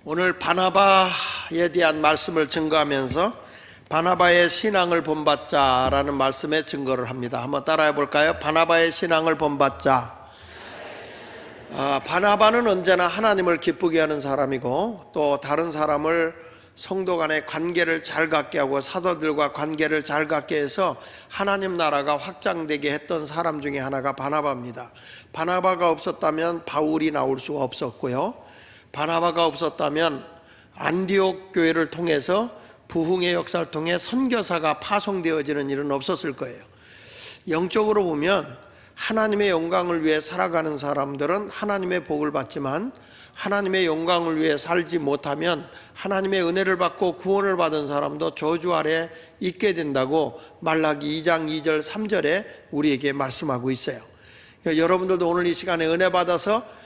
오늘 바나바에 대한 말씀을 증거하면서 바나바의 신앙을 본받자라는 말씀에 증거를 합니다. 한번 따라해 볼까요? 바나바의 신앙을 본받자. 바나바는 언제나 하나님을 기쁘게 하는 사람이고, 또 다른 사람을 성도 간의 관계를 잘 갖게 하고 사도들과 관계를 잘 갖게 해서 하나님 나라가 확장되게 했던 사람 중에 하나가 바나바입니다. 바나바가 없었다면 바울이 나올 수가 없었고요, 바나바가 없었다면 안디옥 교회를 통해서 부흥의 역사를 통해 선교사가 파송되어지는 일은 없었을 거예요. 영적으로 보면 하나님의 영광을 위해 살아가는 사람들은 하나님의 복을 받지만, 하나님의 영광을 위해 살지 못하면 하나님의 은혜를 받고 구원을 받은 사람도 저주 아래 있게 된다고 말라기 2장 2절 3절에 우리에게 말씀하고 있어요. 여러분들도 오늘 이 시간에 은혜 받아서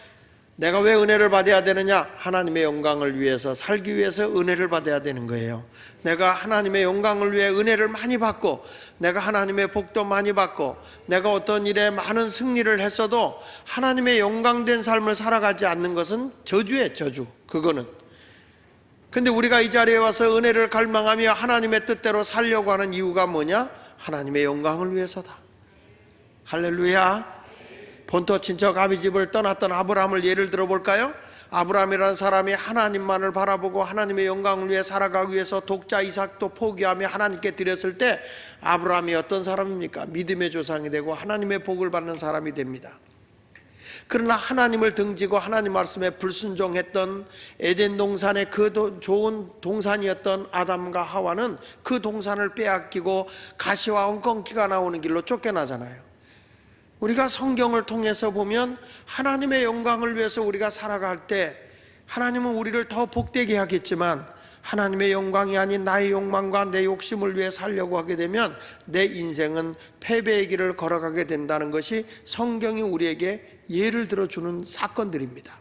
내가 왜 은혜를 받아야 되느냐? 하나님의 영광을 위해서 살기 위해서 은혜를 받아야 되는 거예요. 내가 하나님의 영광을 위해 은혜를 많이 받고, 내가 하나님의 복도 많이 받고, 내가 어떤 일에 많은 승리를 했어도 하나님의 영광된 삶을 살아가지 않는 것은 저주예요, 저주. 그거는. 근데 우리가 이 자리에 와서 은혜를 갈망하며 하나님의 뜻대로 살려고 하는 이유가 뭐냐? 하나님의 영광을 위해서다. 할렐루야. 본토 친척 아비집을 떠났던 아브라함을 예를 들어볼까요? 아브라함이라는 사람이 하나님만을 바라보고 하나님의 영광을 위해 살아가기 위해서 독자 이삭도 포기하며 하나님께 드렸을 때 아브라함이 어떤 사람입니까? 믿음의 조상이 되고 하나님의 복을 받는 사람이 됩니다. 그러나 하나님을 등지고 하나님 말씀에 불순종했던 에덴 동산의 그 좋은 동산이었던 아담과 하와는 그 동산을 빼앗기고 가시와 엉겅퀴가 나오는 길로 쫓겨나잖아요. 우리가 성경을 통해서 보면 하나님의 영광을 위해서 우리가 살아갈 때 하나님은 우리를 더 복되게 하겠지만, 하나님의 영광이 아닌 나의 욕망과 내 욕심을 위해 살려고 하게 되면 내 인생은 패배의 길을 걸어가게 된다는 것이 성경이 우리에게 예를 들어주는 사건들입니다.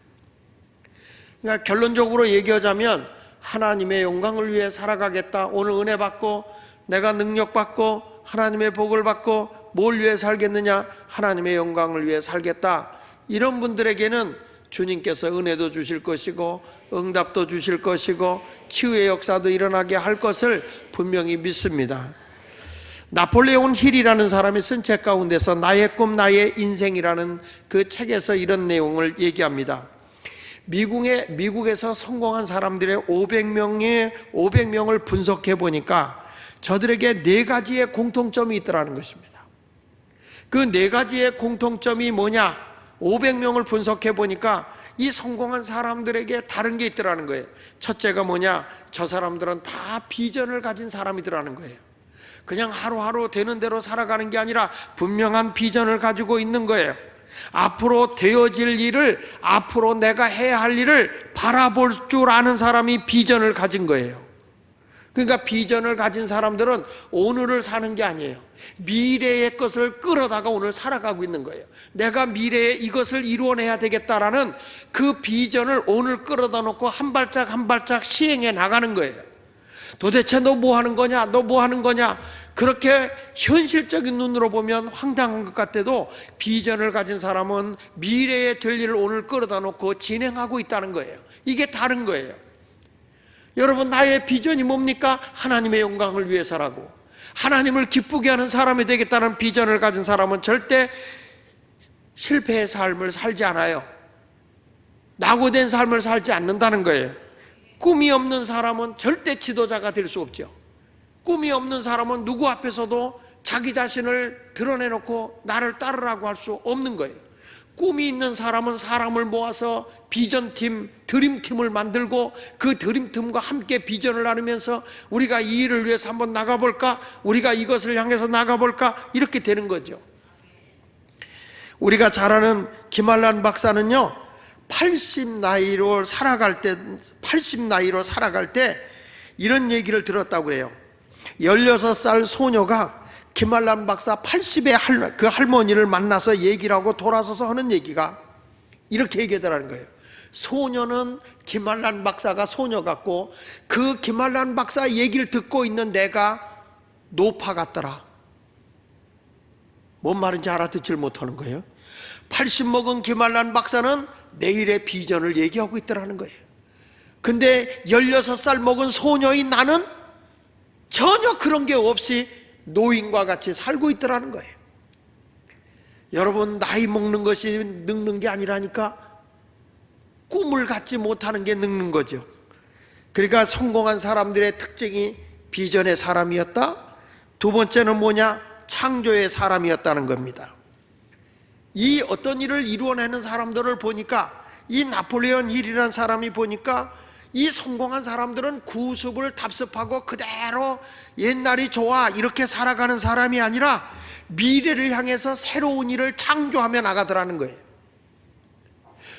그러니까 결론적으로 얘기하자면 하나님의 영광을 위해 살아가겠다, 오늘 은혜 받고 내가 능력 받고 하나님의 복을 받고 뭘 위해 살겠느냐? 하나님의 영광을 위해 살겠다. 이런 분들에게는 주님께서 은혜도 주실 것이고 응답도 주실 것이고 치유의 역사도 일어나게 할 것을 분명히 믿습니다. 나폴레온 힐이라는 사람이 쓴 책 가운데서 나의 꿈 나의 인생이라는 그 책에서 이런 내용을 얘기합니다. 미국에서 성공한 사람들의 500명을 분석해 보니까 저들에게 4가지의 공통점이 있더라는 것입니다. 그 4가지의 공통점이 뭐냐? 500명을 분석해 보니까 이 성공한 사람들에게 다른 게 있더라는 거예요. 첫째가 뭐냐? 저 사람들은 다 비전을 가진 사람이더라는 거예요. 그냥 하루하루 되는 대로 살아가는 게 아니라 분명한 비전을 가지고 있는 거예요. 앞으로 되어질 일을, 앞으로 내가 해야 할 일을 바라볼 줄 아는 사람이 비전을 가진 거예요. 그러니까 비전을 가진 사람들은 오늘을 사는 게 아니에요. 미래의 것을 끌어다가 오늘 살아가고 있는 거예요. 내가 미래에 이것을 이루어내야 되겠다라는 그 비전을 오늘 끌어다 놓고 한 발짝 한 발짝 시행해 나가는 거예요. 도대체 너 뭐 하는 거냐? 너 뭐 하는 거냐? 그렇게 현실적인 눈으로 보면 황당한 것 같아도 비전을 가진 사람은 미래에 될 일을 오늘 끌어다 놓고 진행하고 있다는 거예요. 이게 다른 거예요. 여러분, 나의 비전이 뭡니까? 하나님의 영광을 위해서라고, 하나님을 기쁘게 하는 사람이 되겠다는 비전을 가진 사람은 절대 실패의 삶을 살지 않아요. 낙오된 삶을 살지 않는다는 거예요. 꿈이 없는 사람은 절대 지도자가 될 수 없죠. 꿈이 없는 사람은 누구 앞에서도 자기 자신을 드러내놓고 나를 따르라고 할 수 없는 거예요. 꿈이 있는 사람은 사람을 모아서 비전팀, 드림팀을 만들고 그 드림팀과 함께 비전을 나누면서 우리가 이 일을 위해서 한번 나가볼까? 우리가 이것을 향해서 나가볼까? 이렇게 되는 거죠. 우리가 잘 아는 김한란 박사는요, 80 나이로 살아갈 때 이런 얘기를 들었다고 그래요. 16살 소녀가 김한란 박사 80의 그 할머니를 만나서 얘기를 하고 돌아서서 하는 얘기가 이렇게 얘기하더라는 거예요. 소녀는 김한란 박사가 소녀 같고 그 김한란 박사 얘기를 듣고 있는 내가 노파 같더라. 뭔 말인지 알아듣질 못하는 거예요. 80 먹은 김한란 박사는 내일의 비전을 얘기하고 있더라는 거예요. 근데 16살 먹은 소녀인 나는 전혀 그런 게 없이 노인과 같이 살고 있더라는 거예요. 여러분, 나이 먹는 것이 늙는 게 아니라니까. 꿈을 갖지 못하는 게 늙는 거죠. 그러니까 성공한 사람들의 특징이 비전의 사람이었다. 두 번째는 뭐냐? 창조의 사람이었다는 겁니다. 이 어떤 일을 이루어내는 사람들을 보니까, 이 나폴레옹 힐이라는 사람이 보니까 이 성공한 사람들은 구습을 답습하고 그대로 옛날이 좋아 이렇게 살아가는 사람이 아니라 미래를 향해서 새로운 일을 창조하며 나가더라는 거예요.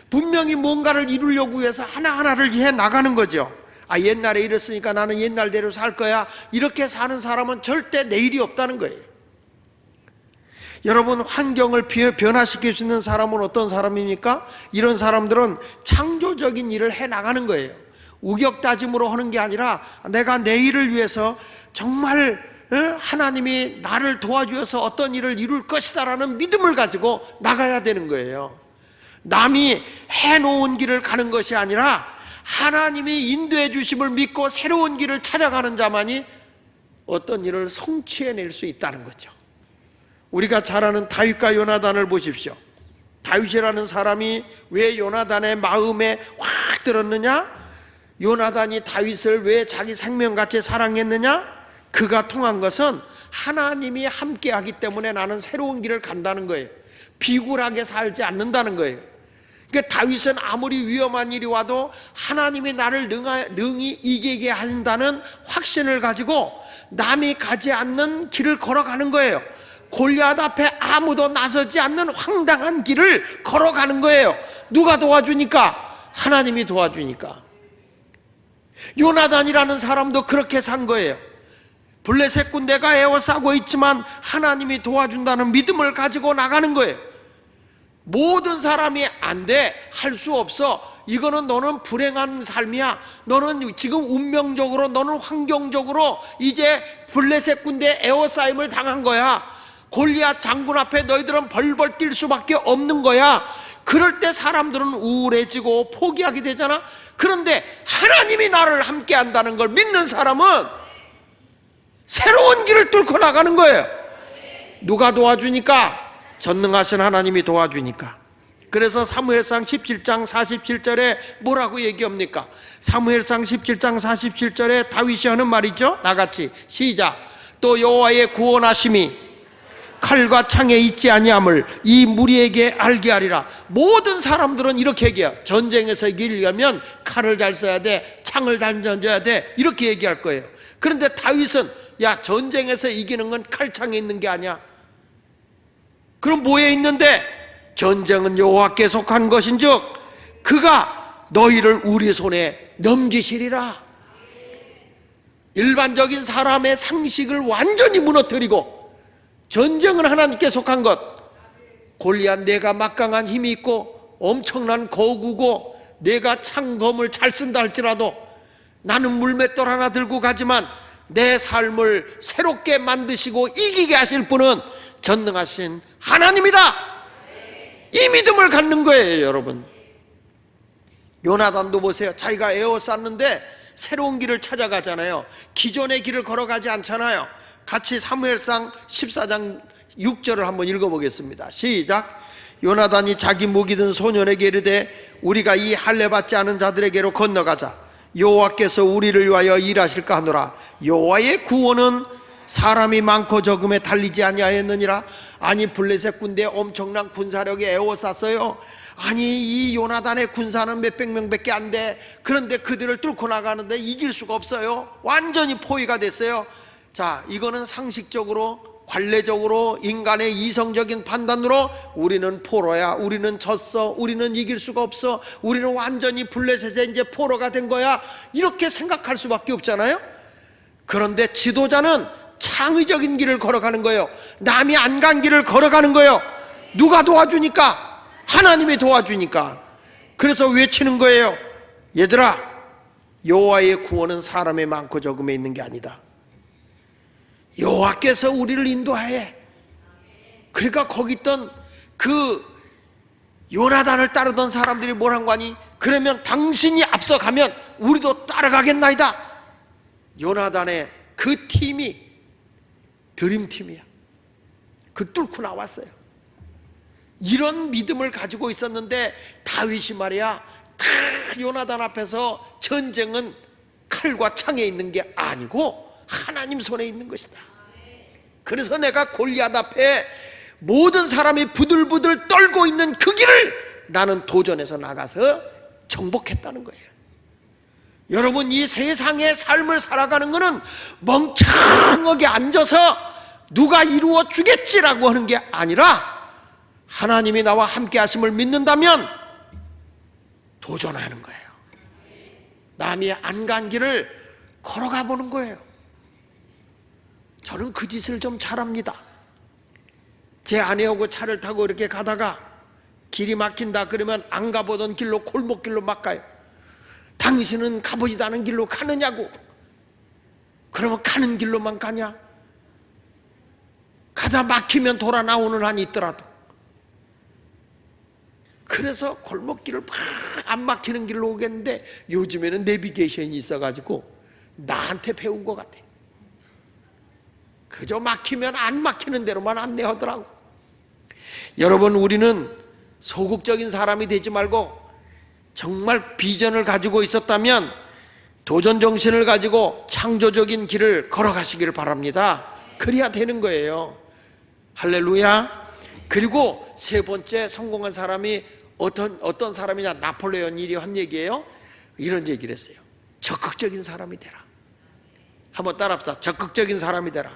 분명히 뭔가를 이루려고 해서 하나하나를 해 나가는 거죠. 옛날에 이랬으니까 나는 옛날대로 살 거야, 이렇게 사는 사람은 절대 내일이 없다는 거예요. 여러분, 환경을 변화시킬 수 있는 사람은 어떤 사람입니까? 이런 사람들은 창조적인 일을 해 나가는 거예요. 우격다짐으로 하는 게 아니라 내가 내일을 위해서 정말 하나님이 나를 도와주어서 어떤 일을 이룰 것이다라는 믿음을 가지고 나가야 되는 거예요. 남이 해놓은 길을 가는 것이 아니라 하나님이 인도해 주심을 믿고 새로운 길을 찾아가는 자만이 어떤 일을 성취해낼 수 있다는 거죠. 우리가 잘 아는 다윗과 요나단을 보십시오. 다윗이라는 사람이 왜 요나단의 마음에 확 들었느냐? 요나단이 다윗을 왜 자기 생명같이 사랑했느냐? 그가 통한 것은 하나님이 함께하기 때문에 나는 새로운 길을 간다는 거예요. 비굴하게 살지 않는다는 거예요. 그러니까 다윗은 아무리 위험한 일이 와도 하나님이 나를 능히 이기게 한다는 확신을 가지고 남이 가지 않는 길을 걸어가는 거예요. 골리앗 앞에 아무도 나서지 않는 황당한 길을 걸어가는 거예요. 누가 도와주니까? 하나님이 도와주니까. 요나단이라는 사람도 그렇게 산 거예요. 블레셋 군대가 에워싸고 있지만 하나님이 도와준다는 믿음을 가지고 나가는 거예요. 모든 사람이 안 돼, 할 수 없어, 이거는 너는 불행한 삶이야, 너는 지금 운명적으로, 너는 환경적으로 이제 블레셋 군대 에워싸임을 당한 거야, 골리앗 장군 앞에 너희들은 벌벌 뛸 수밖에 없는 거야. 그럴 때 사람들은 우울해지고 포기하게 되잖아. 그런데 하나님이 나를 함께 한다는 걸 믿는 사람은 새로운 길을 뚫고 나가는 거예요. 누가 도와주니까? 전능하신 하나님이 도와주니까. 그래서 사무엘상 17장 47절에 뭐라고 얘기합니까? 사무엘상 17장 47절에 다윗이 하는 말이죠. 다같이 시작. 또 여호와의 구원하심이 칼과 창에 있지 아니함을 이 무리에게 알게 하리라. 모든 사람들은 이렇게 얘기해요. 전쟁에서 이기려면 칼을 잘 써야 돼, 창을 잘 던져야 돼, 이렇게 얘기할 거예요. 그런데 다윗은 야, 전쟁에서 이기는 건 칼창에 있는 게 아니야. 그럼 뭐에 있는데? 전쟁은 여호와께 속한 것인즉 그가 너희를 우리 손에 넘기시리라. 일반적인 사람의 상식을 완전히 무너뜨리고 전쟁은 하나님께 속한 것. 골리앗 내가 막강한 힘이 있고 엄청난 거구고 내가 창검을 잘 쓴다 할지라도 나는 물맷돌 하나 들고 가지만 내 삶을 새롭게 만드시고 이기게 하실 분은 전능하신 하나님이다. 이 믿음을 갖는 거예요, 여러분. 요나단도 보세요. 자기가 에워쌌는데 새로운 길을 찾아가잖아요. 기존의 길을 걸어가지 않잖아요. 같이 사무엘상 14장 6절을 한번 읽어보겠습니다. 시작. 요나단이 자기 목이 든 소년에게 이르되 우리가 이 할례 받지 않은 자들에게로 건너가자. 여호와께서 우리를 위하여 일하실까 하노라. 여호와의 구원은 사람이 많고 적음에 달리지 아니하였느니라. 아니, 블레셋 군대 엄청난 군사력에 에워쌌어요. 아니, 이 요나단의 군사는 몇백 명밖에 안 돼. 그런데 그들을 뚫고 나가는데 이길 수가 없어요. 완전히 포위가 됐어요. 자, 이거는 상식적으로, 관례적으로, 인간의 이성적인 판단으로 우리는 포로야, 우리는 졌어, 우리는 이길 수가 없어, 우리는 완전히 블레셋에 이제 포로가 된 거야, 이렇게 생각할 수밖에 없잖아요. 그런데 지도자는 창의적인 길을 걸어가는 거예요. 남이 안 간 길을 걸어가는 거예요. 누가 도와주니까? 하나님이 도와주니까. 그래서 외치는 거예요. 얘들아, 여호와의 구원은 사람의 많고 적음에 있는 게 아니다. 여호와께서 우리를 인도하해. 그러니까 거기 있던 그 요나단을 따르던 사람들이 뭐란 거 아니? 그러면 당신이 앞서가면 우리도 따라가겠나이다. 요나단의 그 팀이 드림팀이야. 그 뚫고 나왔어요. 이런 믿음을 가지고 있었는데 다윗이 말이야, 다 요나단 앞에서 전쟁은 칼과 창에 있는 게 아니고 하나님 손에 있는 것이다. 그래서 내가 골리앗 앞에 모든 사람이 부들부들 떨고 있는 그 길을 나는 도전해서 나가서 정복했다는 거예요. 여러분, 이 세상의 삶을 살아가는 것은 멍청하게 앉아서 누가 이루어 주겠지라고 하는 게 아니라 하나님이 나와 함께 하심을 믿는다면 도전하는 거예요. 남이 안 간 길을 걸어가 보는 거예요. 저는 그 짓을 좀 잘합니다. 제 아내하고 차를 타고 이렇게 가다가 길이 막힌다 그러면 안 가보던 길로, 골목길로 막 가요. 당신은 가보지도 않은 길로 가느냐고. 그러면 가는 길로만 가냐? 가다 막히면 돌아 나오는 한이 있더라도. 그래서 골목길을 막 안 막히는 길로 오겠는데 요즘에는 내비게이션이 있어가지고 나한테 배운 것 같아. 그저 막히면 안 막히는 대로만 안내하더라고. 여러분, 우리는 소극적인 사람이 되지 말고 정말 비전을 가지고 있었다면 도전 정신을 가지고 창조적인 길을 걸어가시기를 바랍니다. 그래야 되는 거예요. 할렐루야. 그리고 세 번째 성공한 사람이 어떤 사람이냐, 나폴레온 힐이 한 얘기예요. 이런 얘기를 했어요. 적극적인 사람이 되라. 한번 따라합시다. 적극적인 사람이 되라.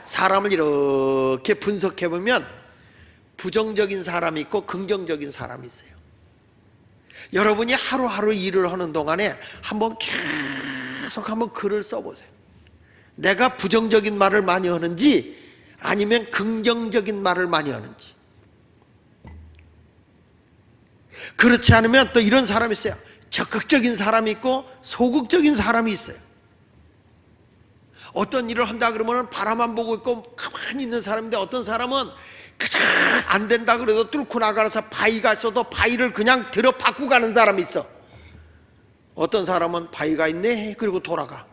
사람을 이렇게 분석해 보면 부정적인 사람이 있고 긍정적인 사람이 있어요. 여러분이 하루하루 일을 하는 동안에 계속 한번 글을 써보세요. 내가 부정적인 말을 많이 하는지 아니면 긍정적인 말을 많이 하는지. 그렇지 않으면 또 이런 사람이 있어요. 적극적인 사람이 있고 소극적인 사람이 있어요. 어떤 일을 한다 그러면 바라만 보고 있고 가만히 있는 사람인데, 어떤 사람은 그저 안 된다 그래도 뚫고 나가서 바위가 있어도 바위를 그냥 들어 받고 가는 사람이 있어. 어떤 사람은 바위가 있네 그리고 돌아가.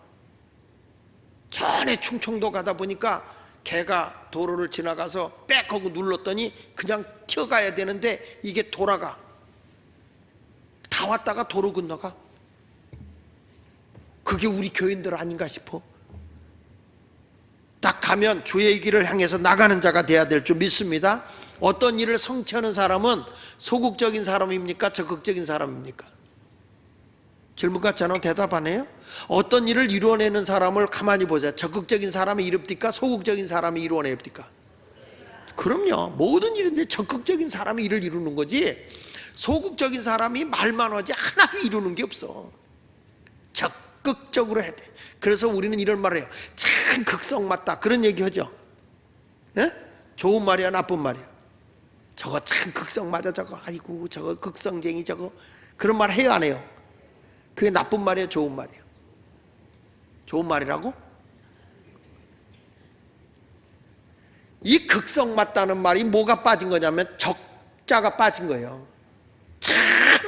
전에 충청도 가다 보니까 개가 도로를 지나가서 빽 하고 눌렀더니 그냥 튀어가야 되는데 이게 돌아가. 다 왔다가 도로 건너가. 그게 우리 교인들 아닌가 싶어. 딱 가면 주의 길을 향해서 나가는 자가 돼야 될 줄 믿습니다. 어떤 일을 성취하는 사람은 소극적인 사람입니까? 적극적인 사람입니까? 질문 같잖아요. 대답 안 해요? 어떤 일을 이루어내는 사람을 가만히 보세요. 적극적인 사람이 이룹니까? 소극적인 사람이 이루어냅니까? 그럼요. 모든 일인데 적극적인 사람이 일을 이루는 거지, 소극적인 사람이 말만 하지 하나도 이루는 게 없어. 적극적으로 해야 돼. 그래서 우리는 이런 말을 해요. 참 극성 맞다, 그런 얘기 하죠. 예? 좋은 말이야 나쁜 말이야? 저거 참 극성 맞아, 저거. 아이고 저거 극성쟁이, 저거. 그런 말 해요 안 해요? 그게 나쁜 말이에요, 좋은 말이에요? 좋은 말이라고? 이 극성 맞다는 말이 뭐가 빠진 거냐면 적자가 빠진 거예요. 참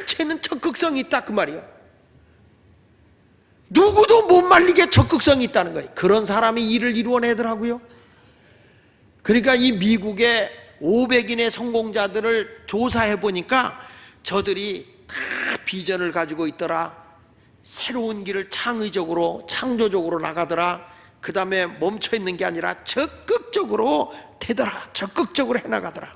쟤는 적극성이 있다 그 말이에요. 누구도 못 말리게 적극성이 있다는 거예요. 그런 사람이 일을 이루어내더라고요. 그러니까 이 미국의 500인의 성공자들을 조사해 보니까 저들이 다 비전을 가지고 있더라. 새로운 길을 창의적으로 창조적으로 나가더라. 그 다음에 멈춰 있는 게 아니라 적극적으로 되더라. 적극적으로 해나가더라.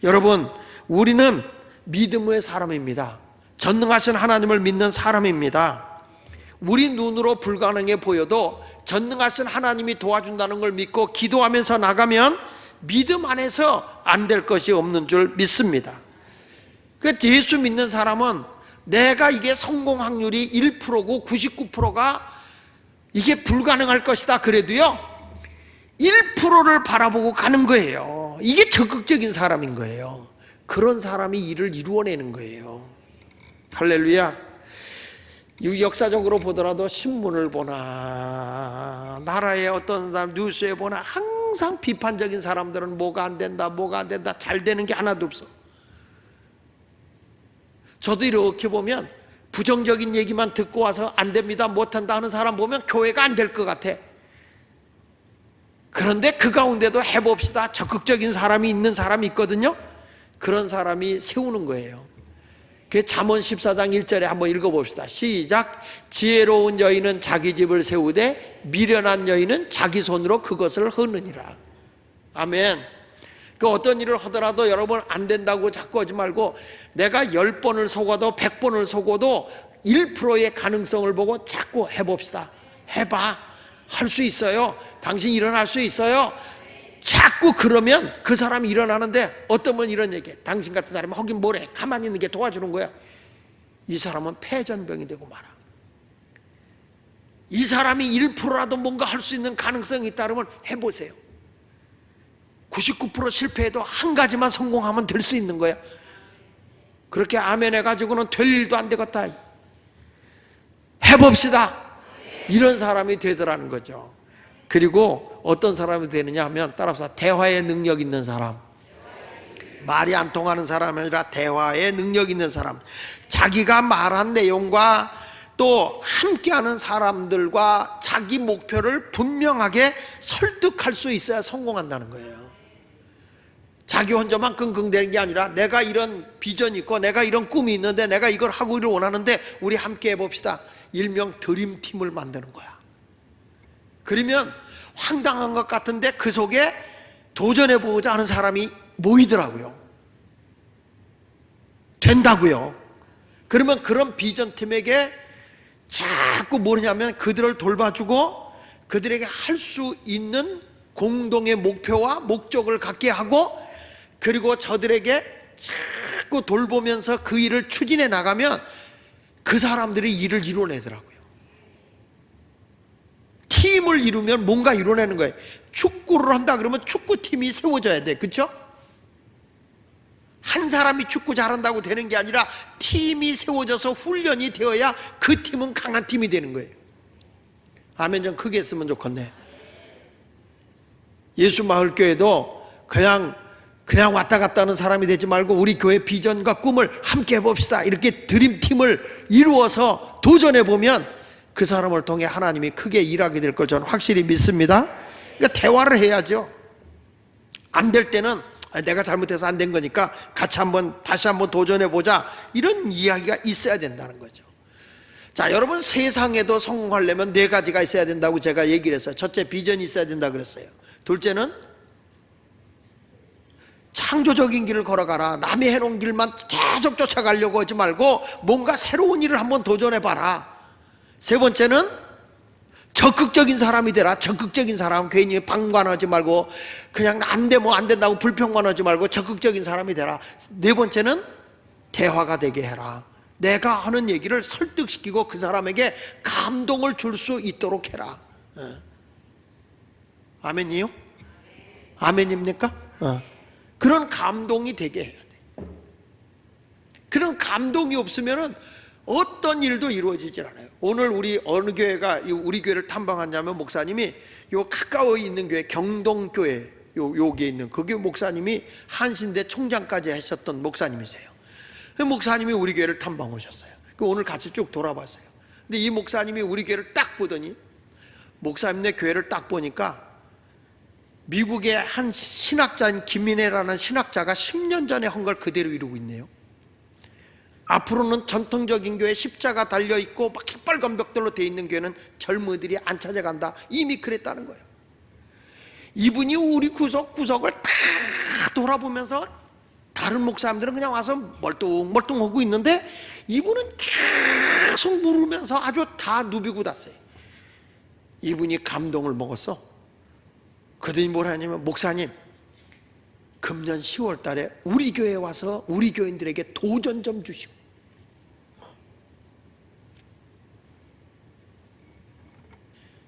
여러분, 우리는 믿음의 사람입니다. 전능하신 하나님을 믿는 사람입니다. 우리 눈으로 불가능해 보여도 전능하신 하나님이 도와준다는 걸 믿고 기도하면서 나가면 믿음 안에서 안 될 것이 없는 줄 믿습니다. 그래서 예수 믿는 사람은 내가 이게 성공 확률이 1%고 99%가 이게 불가능할 것이다 그래도요 1%를 바라보고 가는 거예요. 이게 적극적인 사람인 거예요. 그런 사람이 일을 이루어내는 거예요. 할렐루야. 역사적으로 보더라도 신문을 보나 나라의 어떤 사람 뉴스에 보나 항상 비판적인 사람들은 뭐가 안 된다, 뭐가 안 된다, 잘 되는 게 하나도 없어. 저도 이렇게 보면 부정적인 얘기만 듣고 와서 안 됩니다, 못한다 하는 사람 보면 교회가 안 될 것 같아. 그런데 그 가운데도 해봅시다, 적극적인 사람이 있는 사람이 있거든요. 그런 사람이 세우는 거예요. 그 잠언 14장 1절에 한번 읽어봅시다. 시작. 지혜로운 여인은 자기 집을 세우되 미련한 여인은 자기 손으로 그것을 허느니라. 아멘. 그 어떤 일을 하더라도 여러분 안 된다고 자꾸 하지 말고, 내가 10번을 속아도 100번을 속아도 1%의 가능성을 보고 자꾸 해봅시다. 해봐. 할 수 있어요. 당신 일어날 수 있어요. 자꾸 그러면 그 사람이 일어나는데, 어떤 분 이런 얘기해. 당신 같은 사람이 하긴 뭐래, 가만히 있는 게 도와주는 거야. 이 사람은 폐전병이 되고 말아. 이 사람이 1%라도 뭔가 할 수 있는 가능성이 있다 그러면 해보세요. 99% 실패해도 한 가지만 성공하면 될 수 있는 거야. 그렇게 아멘 해가지고는 될 일도 안 되겠다. 해봅시다. 이런 사람이 되더라는 거죠. 그리고 어떤 사람이 되느냐 하면, 따라서 대화의 능력 있는 사람. 말이 안 통하는 사람이 아니라 대화의 능력 있는 사람. 자기가 말한 내용과 또 함께하는 사람들과 자기 목표를 분명하게 설득할 수 있어야 성공한다는 거예요. 자기 혼자만 끙끙대는 게 아니라, 내가 이런 비전이 있고 내가 이런 꿈이 있는데 내가 이걸 하기를 원하는데 우리 함께 해봅시다. 일명 드림팀을 만드는 거야. 그러면 황당한 것 같은데 그 속에 도전해보고자 하는 사람이 모이더라고요. 된다고요. 그러면 그런 비전팀에게 자꾸 뭐냐면 그들을 돌봐주고 그들에게 할 수 있는 공동의 목표와 목적을 갖게 하고, 그리고 저들에게 자꾸 돌보면서 그 일을 추진해 나가면 그 사람들이 일을 이뤄내더라고요. 팀을 이루면 뭔가 이뤄내는 거예요. 축구를 한다 그러면 축구팀이 세워져야 돼. 그렇죠? 한 사람이 축구 잘한다고 되는 게 아니라 팀이 세워져서 훈련이 되어야 그 팀은 강한 팀이 되는 거예요. 아멘 좀 크게 했으면 좋겠네. 예수마을교회도 그냥 왔다 갔다 하는 사람이 되지 말고, 우리 교회 비전과 꿈을 함께 해봅시다. 이렇게 드림팀을 이루어서 도전해보면 그 사람을 통해 하나님이 크게 일하게 될 걸 저는 확실히 믿습니다. 그러니까 대화를 해야죠. 안 될 때는 내가 잘못해서 안 된 거니까 같이 다시 한번 도전해보자, 이런 이야기가 있어야 된다는 거죠. 자, 여러분, 세상에도 성공하려면 4가지가 있어야 된다고 제가 얘기를 했어요. 첫째, 비전이 있어야 된다 그랬어요. 둘째는 창조적인 길을 걸어가라. 남이 해놓은 길만 계속 쫓아가려고 하지 말고 뭔가 새로운 일을 한번 도전해봐라. 세 번째는 적극적인 사람이 되라. 적극적인 사람, 괜히 방관하지 말고 그냥 안 돼, 뭐 안 된다고 불평만 하지 말고 적극적인 사람이 되라. 네 번째는 대화가 되게 해라. 내가 하는 얘기를 설득시키고 그 사람에게 감동을 줄 수 있도록 해라. 아멘이요? 아멘입니까? 그런 감동이 되게 해야 돼. 그런 감동이 없으면은 어떤 일도 이루어지질 않아요. 오늘 우리 어느 교회가 우리 교회를 탐방하냐면, 목사님이 요 가까워에 있는 교회, 경동교회 여기에 있는 거기 목사님이 한신대 총장까지 하셨던 목사님이세요. 그 목사님이 우리 교회를 탐방 오셨어요. 오늘 같이 쭉 돌아봤어요. 근데 이 목사님이 우리 교회를 딱 보더니, 목사님네 교회를 딱 보니까 미국의 한 신학자인 김민혜라는 신학자가 10년 전에 한 걸 그대로 이루고 있네요. 앞으로는 전통적인 교회 십자가 달려있고 막 빨간 벽돌로 되어 있는 교회는 젊은이들이 안 찾아간다, 이미 그랬다는 거예요. 이분이 우리 구석구석을 다 돌아보면서, 다른 목사님들은 그냥 와서 멀뚱멀뚱하고 있는데 이분은 계속 물으면서 아주 다 누비고 das어요. 이분이 감동을 먹었어. 그들이 뭘 하냐면, 목사님, 금년 10월 달에 우리 교회에 와서 우리 교인들에게 도전 좀 주시고.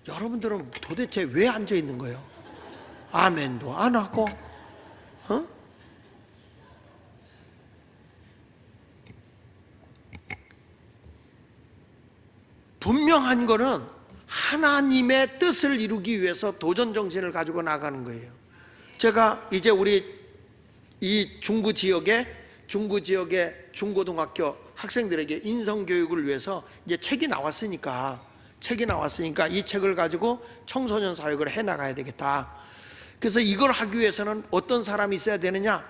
여러분들은 도대체 왜 앉아 있는 거예요? 아멘도 안 하고, 분명한 거는 하나님의 뜻을 이루기 위해서 도전 정신을 가지고 나가는 거예요. 제가 이제 우리 이 중부 지역에 중고등학교 학생들에게 인성교육을 위해서 이제 책이 나왔으니까 이 책을 가지고 청소년 사역을 해나가야 되겠다. 그래서 이걸 하기 위해서는 어떤 사람이 있어야 되느냐,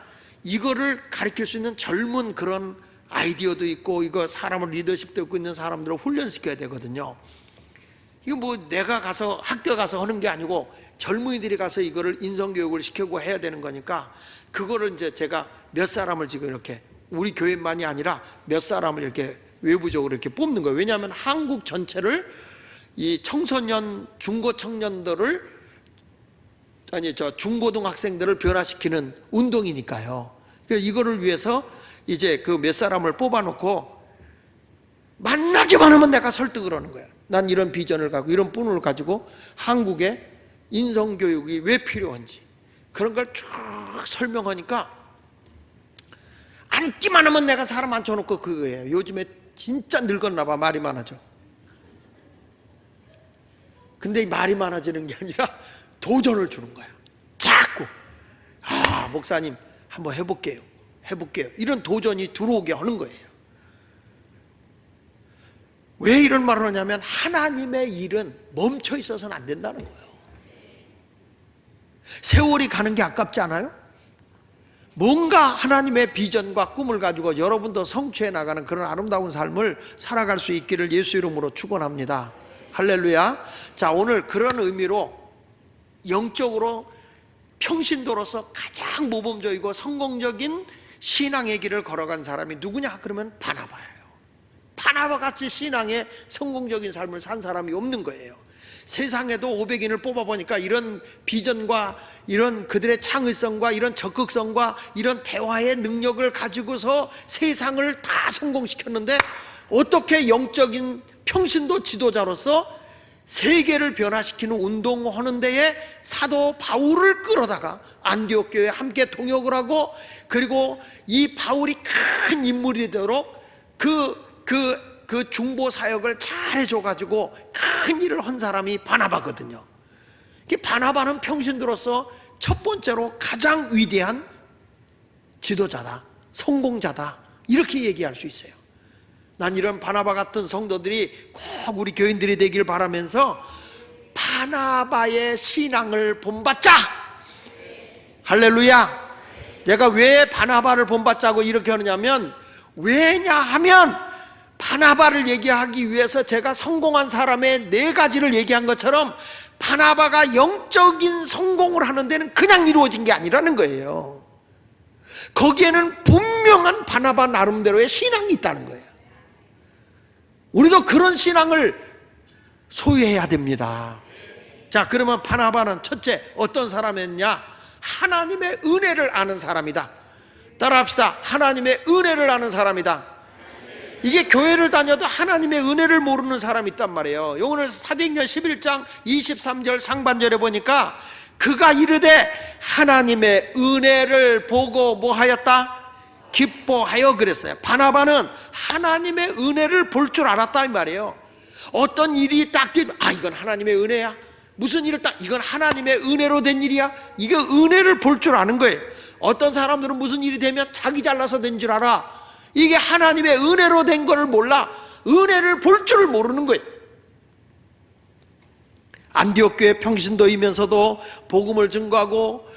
이거를 가르칠 수 있는 젊은 그런 아이디어도 있고, 이거 사람을 리더십도 있고 있는 사람들을 훈련시켜야 되거든요. 이거 뭐 내가 가서 학교 가서 하는 게 아니고 젊은이들이 가서 이거를 인성교육을 시키고 해야 되는 거니까, 그거를 이제 제가 몇 사람을 지금 이렇게, 우리 교회만이 아니라 몇 사람을 이렇게 외부적으로 이렇게 뽑는 거예요. 왜냐하면 한국 전체를 이 청소년, 중고 청년들을, 중고등학생들을 변화시키는 운동이니까요. 그래서 이거를 위해서 이제 그 몇 사람을 뽑아놓고 만나기만 하면 내가 설득을 하는 거야. 난 이런 비전을 가지고 이런 분을 가지고 한국에 인성교육이 왜 필요한지 그런 걸 쭉 설명하니까 앉기만 하면 내가 사람 앉혀놓고 그거예요. 요즘에 진짜 늙었나 봐. 말이 많아져. 근데 이 말이 많아지는 게 아니라 도전을 주는 거야. 자꾸 목사님 한번 해볼게요 이런 도전이 들어오게 하는 거예요. 왜 이런 말을 하냐면 하나님의 일은 멈춰 있어서는 안 된다는 거예요. 세월이 가는 게 아깝지 않아요? 뭔가 하나님의 비전과 꿈을 가지고 여러분도 성취해 나가는 그런 아름다운 삶을 살아갈 수 있기를 예수 이름으로 축원합니다. 할렐루야. 자, 오늘 그런 의미로 영적으로 평신도로서 가장 모범적이고 성공적인 신앙의 길을 걸어간 사람이 누구냐? 그러면 바나바예요. 바나바 같이 신앙의 성공적인 삶을 산 사람이 없는 거예요. 세상에도 500인을 뽑아보니까 이런 비전과 이런 그들의 창의성과 이런 적극성과 이런 대화의 능력을 가지고서 세상을 다 성공시켰는데, 어떻게 영적인 평신도 지도자로서 세계를 변화시키는 운동하는 데에 사도 바울을 끌어다가 안디옥 교회에 함께 동역을 하고, 그리고 이 바울이 큰 인물이 되도록 그 중보 사역을 잘 해줘가지고 큰 일을 한 사람이 바나바거든요. 바나바는 평신도로서 첫 번째로 가장 위대한 지도자다, 성공자다, 이렇게 얘기할 수 있어요. 난 이런 바나바 같은 성도들이 꼭 우리 교인들이 되길 바라면서 바나바의 신앙을 본받자. 할렐루야. 내가 왜 바나바를 본받자고 이렇게 하느냐면, 왜냐하면 바나바를 얘기하기 위해서 제가 성공한 사람의 4가지를 얘기한 것처럼 바나바가 영적인 성공을 하는 데는 그냥 이루어진 게 아니라는 거예요. 거기에는 분명한 바나바 나름대로의 신앙이 있다는 거예요. 우리도 그런 신앙을 소유해야 됩니다. 자, 그러면 바나바는 첫째 어떤 사람이었냐? 하나님의 은혜를 아는 사람이다. 따라합시다. 하나님의 은혜를 아는 사람이다. 이게 교회를 다녀도 하나님의 은혜를 모르는 사람이 있단 말이에요. 오늘 사도행전 11장 23절 상반절에 보니까 그가 이르되 하나님의 은혜를 보고 뭐 하였다? 기뻐하여 그랬어요. 바나바는 하나님의 은혜를 볼 줄 알았다 이 말이에요. 어떤 일이 딱 되면 이건 하나님의 은혜야. 무슨 일을 딱 이건 하나님의 은혜로 된 일이야. 이거 은혜를 볼 줄 아는 거예요. 어떤 사람들은 무슨 일이 되면 자기 잘나서 된 줄 알아. 이게 하나님의 은혜로 된 거를 몰라. 은혜를 볼 줄을 모르는 거예요. 안디옥 교회 평신도이면서도 복음을 증거하고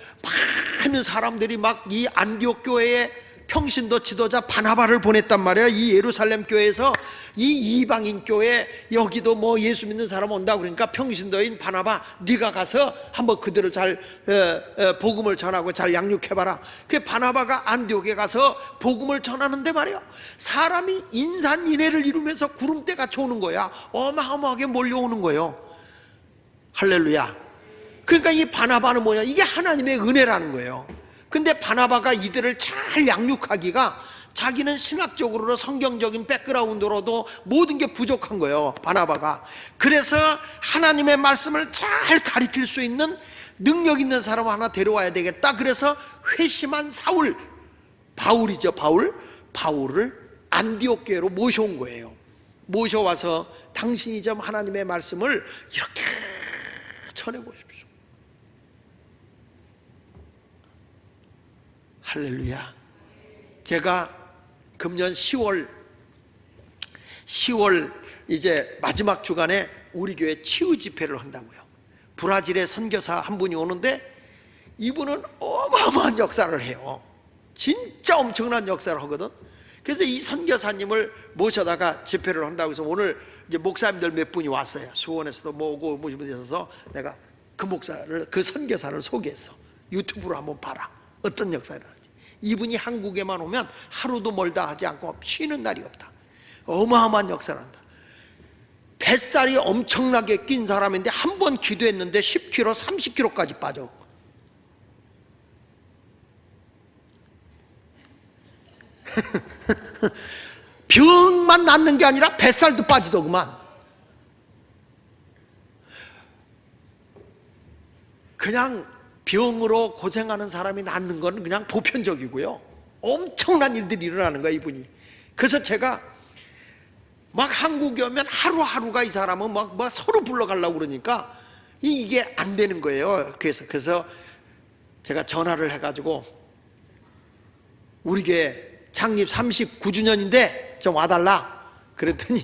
많은 사람들이 막 이 안디옥 교회에 평신도 지도자 바나바를 보냈단 말이에요. 이 예루살렘 교회에서 이 이방인 교회 여기도 뭐 예수 믿는 사람 온다고 그러니까 평신도인 바나바 네가 가서 한번 그들을 잘 복음을 전하고 잘 양육해봐라. 그 바나바가 안디옥에 가서 복음을 전하는데 말이에요, 사람이 인산인해를 이루면서 구름대가 오는 거야. 어마어마하게 몰려오는 거예요. 할렐루야. 그러니까 이 바나바는 뭐냐, 이게 하나님의 은혜라는 거예요. 근데 바나바가 이들을 잘 양육하기가 자기는 신학적으로 성경적인 백그라운드로도 모든 게 부족한 거예요, 바나바가. 그래서 하나님의 말씀을 잘 가르칠 수 있는 능력 있는 사람 하나 데려와야 되겠다. 그래서 회심한 사울, 바울이죠, 바울을 안디옥 교회로 모셔온 거예요. 모셔와서 당신이 좀 하나님의 말씀을 이렇게 전해보십시오. 할렐루야. 제가 금년 10월 10월 이제 마지막 주간에 우리 교회 치유 집회를 한다고요. 브라질의 선교사 한 분이 오는데 이분은 어마어마한 역사를 해요. 진짜 엄청난 역사를 하거든. 그래서 이 선교사님을 모셔다가 집회를 한다고 해서 오늘 이제 목사님들 몇 분이 왔어요. 수원에서도 오고 모시면 있어서 내가 그 목사를, 그 선교사를 소개했어. 유튜브로 한번 봐라. 어떤 역사를 하는지. 이분이 한국에만 오면 하루도 멀다 하지 않고 쉬는 날이 없다. 어마어마한 역사를 한다. 뱃살이 엄청나게 낀 사람인데 한 번 기도했는데 10kg, 30kg까지 빠져. 병만 낫는 게 아니라 뱃살도 빠지더구만. 그냥 병으로 고생하는 사람이 낫는 건 그냥 보편적이고요. 엄청난 일들이 일어나는 거야, 이분이. 그래서 제가 막 한국에 오면 하루하루가 이 사람은 막 서로 불러가려고 그러니까 이게 안 되는 거예요. 그래서 제가 전화를 해가지고 우리 교회 창립 39주년인데 좀 와달라 그랬더니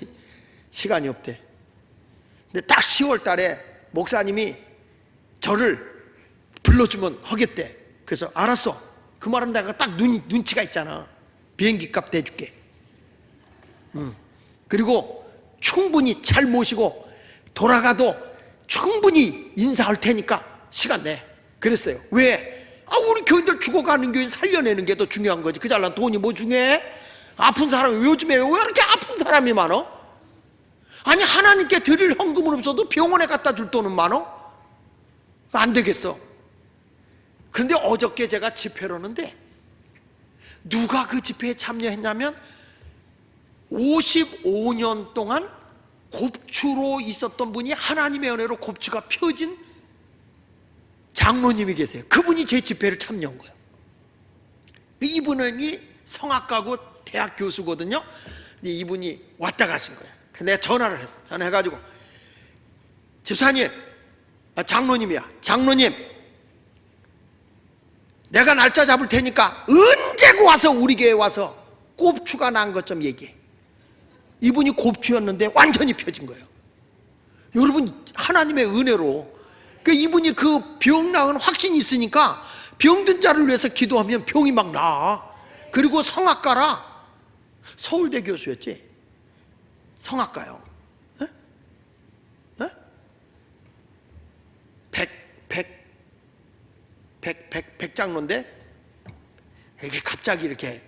시간이 없대. 근데 딱 10월 달에 목사님이 저를 불러주면 하겠대. 그래서 알았어. 그 말은 내가 딱 눈치가 있잖아. 비행기 값 대줄게. 그리고 충분히 잘 모시고 돌아가도 충분히 인사할 테니까 시간 내. 그랬어요. 왜? 우리 교인들 죽어가는 교인 살려내는 게 더 중요한 거지. 그 잘난 돈이 뭐 중요해? 아픈 사람이 요즘에 왜 이렇게 아픈 사람이 많어? 아니 하나님께 드릴 헌금은 없어도 병원에 갖다 줄 돈은 많어? 안 되겠어. 그런데 어저께 제가 집회를 하는데 누가 그 집회에 참여했냐면 55년 동안 곱추로 있었던 분이 하나님의 은혜로 곱추가 펴진 장로님이 계세요. 그분이 제 집회를 참여한 거예요. 이분이 성악가고 대학 교수거든요. 근데 이분이 왔다 가신 거예요. 내가 전화를 했어. 전화해가지고 집사님, 장로님이야. 장로님, 내가 날짜 잡을 테니까 언제고 와서 우리 교회에 와서 곱추가 난 것 좀 얘기해. 이분이 곱추였는데 완전히 펴진 거예요. 여러분, 하나님의 은혜로 이분이 그 병 나은 확신이 있으니까 병든 자를 위해서 기도하면 병이 막 나아. 그리고 성악가라. 서울대 교수였지. 성악가요. 백장로인데 이게 갑자기 이렇게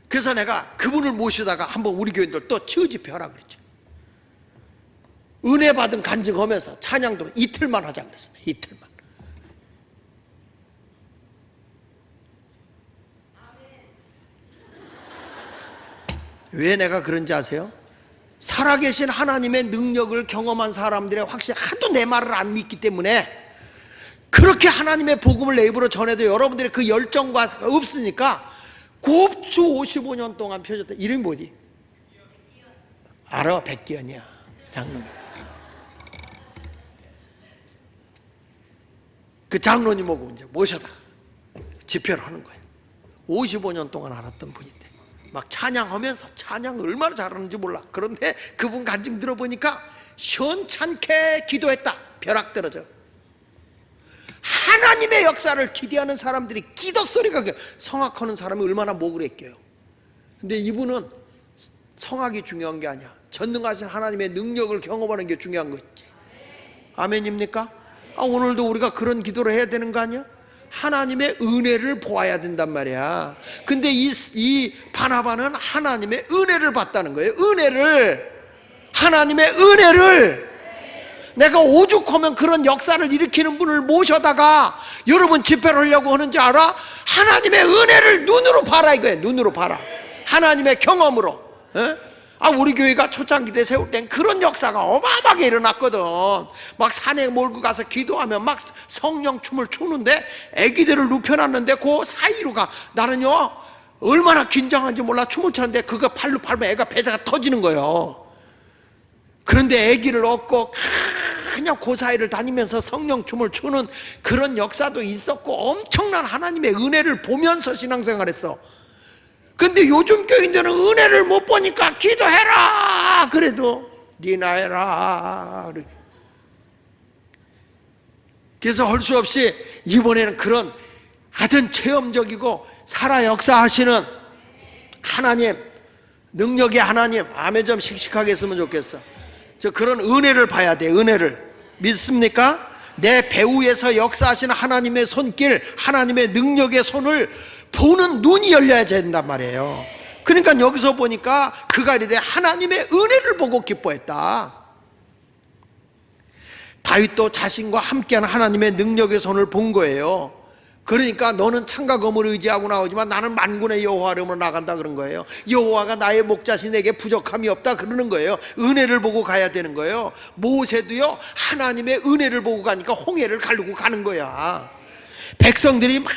그래서 내가 그분을 모시다가 한번 우리 교인들 또 치유 집회 하라 그랬죠. 은혜 받은 간증하면서 찬양도 이틀만 하자 그랬어요. 이틀만. 왜 내가 그런지 아세요? 살아계신 하나님의 능력을 경험한 사람들의 확신, 하도 내 말을 안 믿기 때문에 그렇게 하나님의 복음을 내 입으로 전해도 여러분들의 그 열정과 없으니까 곱추 55년 동안 펴졌다. 이름이 뭐지? 알아, 백기현이야. 장로님. 그 장로님하고 이제 모셔다 집회를 하는 거예요. 55년 동안 알았던 분인데 막 찬양하면서 찬양 얼마나 잘하는지 몰라. 그런데 그분 간증 들어보니까 시원찮게 기도했다. 벼락 떨어져. 하나님의 역사를 기대하는 사람들이 기도 소리가 성악하는 사람이 얼마나 목을 아껴요. 근데 이분은 성악이 중요한 게 아니야. 전능하신 하나님의 능력을 경험하는 게 중요한 거지. 아멘입니까? 오늘도 우리가 그런 기도를 해야 되는 거 아니야? 하나님의 은혜를 보아야 된단 말이야. 근데 이 바나바는 하나님의 은혜를 봤다는 거예요. 하나님의 은혜를. 내가 오죽하면 그런 역사를 일으키는 분을 모셔다가 여러분 집회를 하려고 하는지 알아? 하나님의 은혜를 눈으로 봐라 이거예요. 눈으로 봐라. 하나님의 경험으로. 우리 교회가 초창기 때 세울 땐 그런 역사가 어마어마하게 일어났거든. 막 산에 몰고 가서 기도하면 막 성령 춤을 추는데 애기들을 눕혀놨는데 그 사이로 가. 나는요 얼마나 긴장한지 몰라. 춤을 추는데 그거 팔로 팔면 애가 배가 터지는 거예요. 그런데 애기를 얻고 그냥 그 사이를 다니면서 성령 춤을 추는 그런 역사도 있었고 엄청난 하나님의 은혜를 보면서 신앙생활했어. 근데 요즘 교인들은 은혜를 못 보니까 기도해라 그래도 니나 해라. 그래서 할 수 없이 이번에는 그런 아주 체험적이고 살아 역사하시는 하나님, 능력의 하나님, 아멘 좀 씩씩하게 했으면 좋겠어. 저 그런 은혜를 봐야 돼. 은혜를 믿습니까? 내 배후에서 역사하시는 하나님의 손길, 하나님의 능력의 손을 보는 눈이 열려야 된단 말이에요. 그러니까 여기서 보니까 그가 이르되 하나님의 은혜를 보고 기뻐했다. 다윗도 자신과 함께하는 하나님의 능력의 손을 본 거예요. 그러니까 너는 창과 검을 의지하고 나오지만 나는 만군의 여호와 이름으로 나간다 그런 거예요. 여호와가 나의 목자시 내게 부족함이 없다 그러는 거예요. 은혜를 보고 가야 되는 거예요. 모세도요 하나님의 은혜를 보고 가니까 홍해를 가르고 가는 거야. 백성들이 막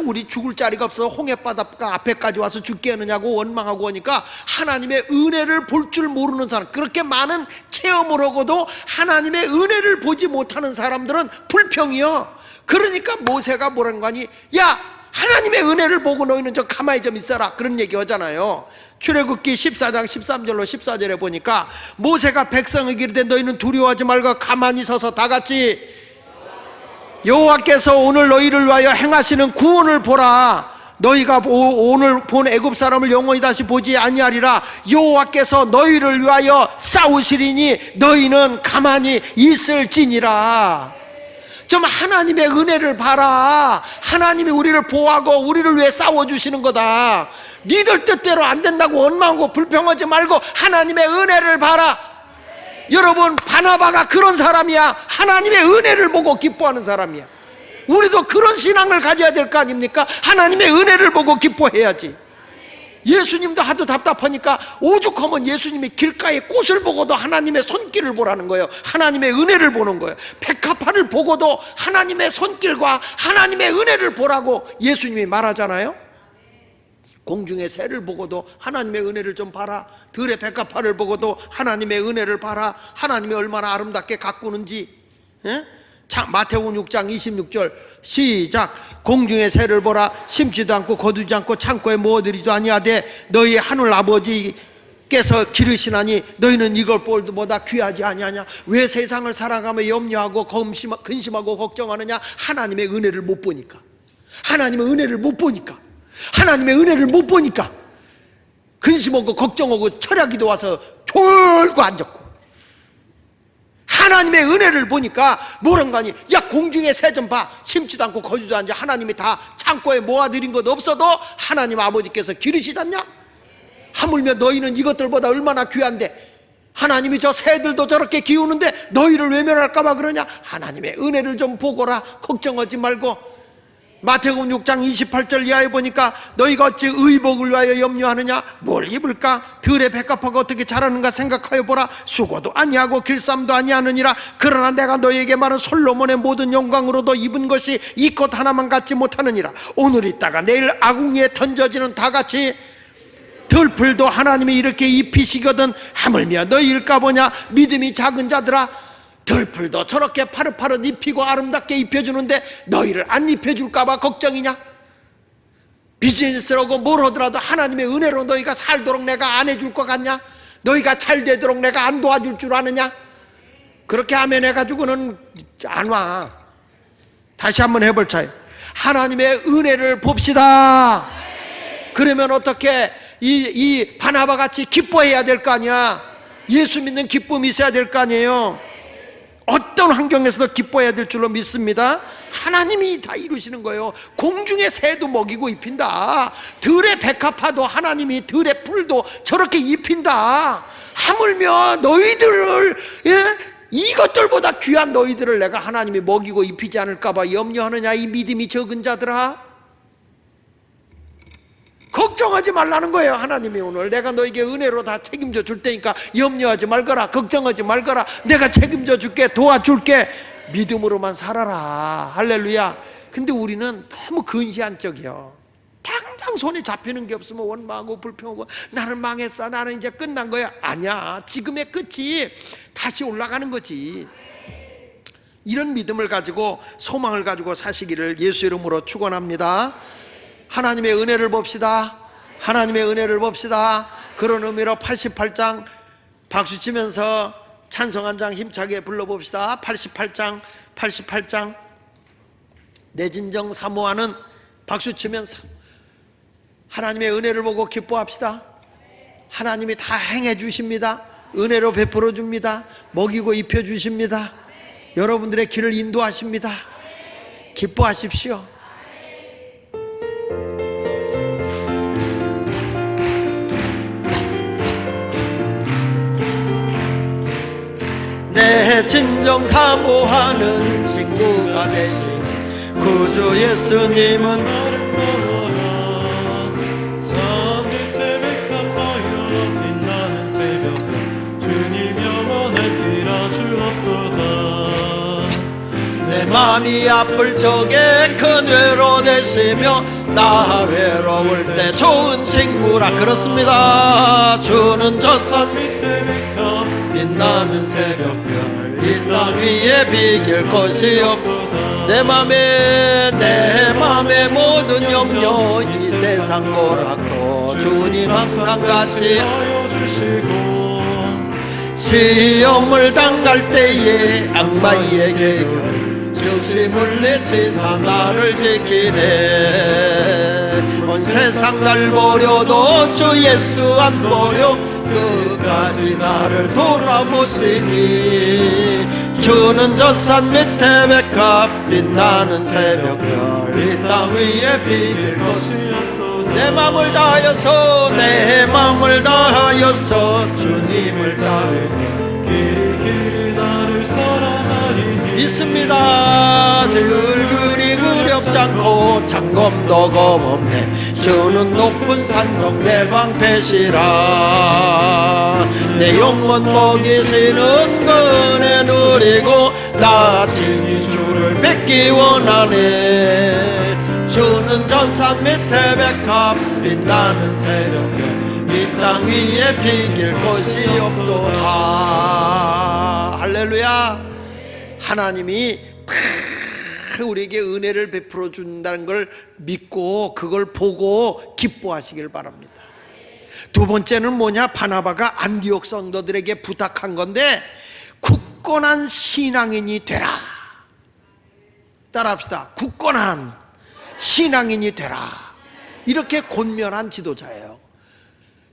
우리 죽을 자리가 없어서 홍해바닷가 앞에까지 와서 죽게 하느냐고 원망하고 오니까 하나님의 은혜를 볼 줄 모르는 사람, 그렇게 많은 체험을 하고도 하나님의 은혜를 보지 못하는 사람들은 불평이요. 그러니까 모세가 뭐라는 거니? 야, 하나님의 은혜를 보고 너희는 좀 가만히 좀 있어라, 그런 얘기 하잖아요. 출애굽기 14장 13절로 14절에 보니까 모세가 백성에게 이르되 너희는 두려워하지 말고 가만히 서서 다 같이 여호와께서 오늘 너희를 위하여 행하시는 구원을 보라. 너희가 오늘 본 애굽 사람을 영원히 다시 보지 아니하리라. 여호와께서 너희를 위하여 싸우시리니 너희는 가만히 있을지니라. 좀 하나님의 은혜를 봐라. 하나님이 우리를 보호하고 우리를 위해 싸워주시는 거다. 니들 뜻대로 안 된다고 원망하고 불평하지 말고 하나님의 은혜를 봐라. 여러분, 바나바가 그런 사람이야. 하나님의 은혜를 보고 기뻐하는 사람이야. 우리도 그런 신앙을 가져야 될 거 아닙니까? 하나님의 은혜를 보고 기뻐해야지. 예수님도 하도 답답하니까 오죽하면 예수님이 길가에 꽃을 보고도 하나님의 손길을 보라는 거예요. 하나님의 은혜를 보는 거예요. 백합화를 보고도 하나님의 손길과 하나님의 은혜를 보라고 예수님이 말하잖아요. 공중의 새를 보고도 하나님의 은혜를 좀 봐라. 들의 백합화를 보고도 하나님의 은혜를 봐라. 하나님이 얼마나 아름답게 가꾸는지. 마태복음 6장 26절 시작. 공중의 새를 보라. 심지도 않고 거두지 않고 창고에 모아들이지도 아니하되 너희 하늘 아버지께서 기르시나니 너희는 이걸 볼보다 귀하지 아니하냐. 왜 세상을 살아가며 염려하고 근심하고 걱정하느냐? 하나님의 은혜를 못 보니까. 하나님의 은혜를 못 보니까. 하나님의 은혜를 못 보니까 근심하고 걱정하고 철야기도 와서 졸고 앉았고, 하나님의 은혜를 보니까 뭐란 거니? 야, 공중의 새 좀 봐. 심지도 않고 거두지도 않지. 하나님이 다 창고에 모아들인 것 없어도 하나님 아버지께서 기르시지 않냐? 하물며 너희는 이것들보다 얼마나 귀한데 하나님이 저 새들도 저렇게 기우는데 너희를 외면할까 봐 그러냐? 하나님의 은혜를 좀 보거라. 걱정하지 말고. 마태복음 6장 28절 이하에 보니까 너희가 어찌 의복을 위하여 염려하느냐? 뭘 입을까? 들의 백합화가 어떻게 자라는가 생각하여 보라. 수고도 아니하고 길쌈도 아니하느니라. 그러나 내가 너희에게 말한 솔로몬의 모든 영광으로도 입은 것이 이 것 하나만 갖지 못하느니라. 오늘 있다가 내일 아궁이에 던져지는 다같이 들풀도 하나님이 이렇게 입히시거든. 하물며 너희일까 보냐? 믿음이 작은 자들아. 들풀도 저렇게 파릇파릇 입히고 아름답게 입혀주는데 너희를 안 입혀줄까봐 걱정이냐? 비즈니스라고 뭘 하더라도 하나님의 은혜로 너희가 살도록 내가 안 해줄 것 같냐? 너희가 잘 되도록 내가 안 도와줄 줄 아느냐? 그렇게 하면 해가지고는 안 와. 다시 한번 해볼까요? 하나님의 은혜를 봅시다. 그러면 어떻게 이 바나바 같이 기뻐해야 될 거 아니야? 예수 믿는 기쁨이 있어야 될 거 아니에요? 어떤 환경에서도 기뻐해야 될 줄로 믿습니다. 하나님이 다 이루시는 거예요. 공중의 새도 먹이고 입힌다. 들의 백합화도 하나님이, 들의 풀도 저렇게 입힌다. 하물며 너희들을, 이것들보다 귀한 너희들을 내가 하나님이 먹이고 입히지 않을까 봐 염려하느냐, 이 믿음이 적은 자들아. 걱정하지 말라는 거예요. 하나님이 오늘 내가 너에게 은혜로 다 책임져 줄 테니까 염려하지 말거라, 걱정하지 말거라, 내가 책임져 줄게, 도와줄게, 믿음으로만 살아라. 할렐루야. 근데 우리는 너무 근시안적이요. 당장 손에 잡히는 게 없으면 원망하고 불평하고 나는 망했어, 나는 이제 끝난 거야. 아니야, 지금의 끝이 다시 올라가는 거지. 이런 믿음을 가지고 소망을 가지고 사시기를 예수 이름으로 축원합니다. 하나님의 은혜를 봅시다. 하나님의 은혜를 봅시다. 그런 의미로 88장 박수 치면서 찬송 한 장 힘차게 불러봅시다. 88장 내 진정 사모하는 박수 치면서 하나님의 은혜를 보고 기뻐합시다. 하나님이 다 행해 주십니다. 은혜로 베풀어 줍니다. 먹이고 입혀 주십니다. 여러분들의 길을 인도하십니다. 기뻐하십시오. 내 진정 사모하는 친구가 되신 구주 예수님은 나를 멀어요. 사람들 때문에 갚아요. 빛나는 새벽 주님 영원할 길 아주 없도다. 내 맘이 아플 적에 큰 외로 되시며 나 외로울 때 좋은 친구라. 그렇습니다. 주는 저 산 밑에 메카 빛나는 새벽별 이 땅 위에 비길 것이 없도다. 내 맘에 모든 염려 이 세상 고락도 주님 항상 같이 하여 주시고 시험을 당할 때에 악마의 계결 즉시 물리치사 나를 지키네. 온 세상 날 보려도 주 예수 안 보려 끝까지 나를 돌아보시니 주는 저 산 밑에 백합 빛나는 새벽별 이 땅 위에 비길 것이 없도다. 내 맘을 다하여서 주님을 따르며 길이 나를 사랑하리니 믿습니다. 즐그리 그렵지 않고 장검도 겁없네. 주는 높은 산성 내 방패시라. 내 영혼 먹이시는 은혜 누리고 나 친히 주를 뵙기 원하네. 주는 전산 밑에 백합 빛나는 새벽별 이 땅 위에 비길 것이 없도다. 할렐루야. 하나님이 다 우리에게 은혜를 베풀어 준다는 걸 믿고 그걸 보고 기뻐하시길 바랍니다. 두 번째는 뭐냐? 바나바가 안디옥 성도들에게 부탁한 건데 굳건한 신앙인이 되라. 따라합시다. 굳건한 신앙인이 되라. 이렇게 권면한 지도자예요.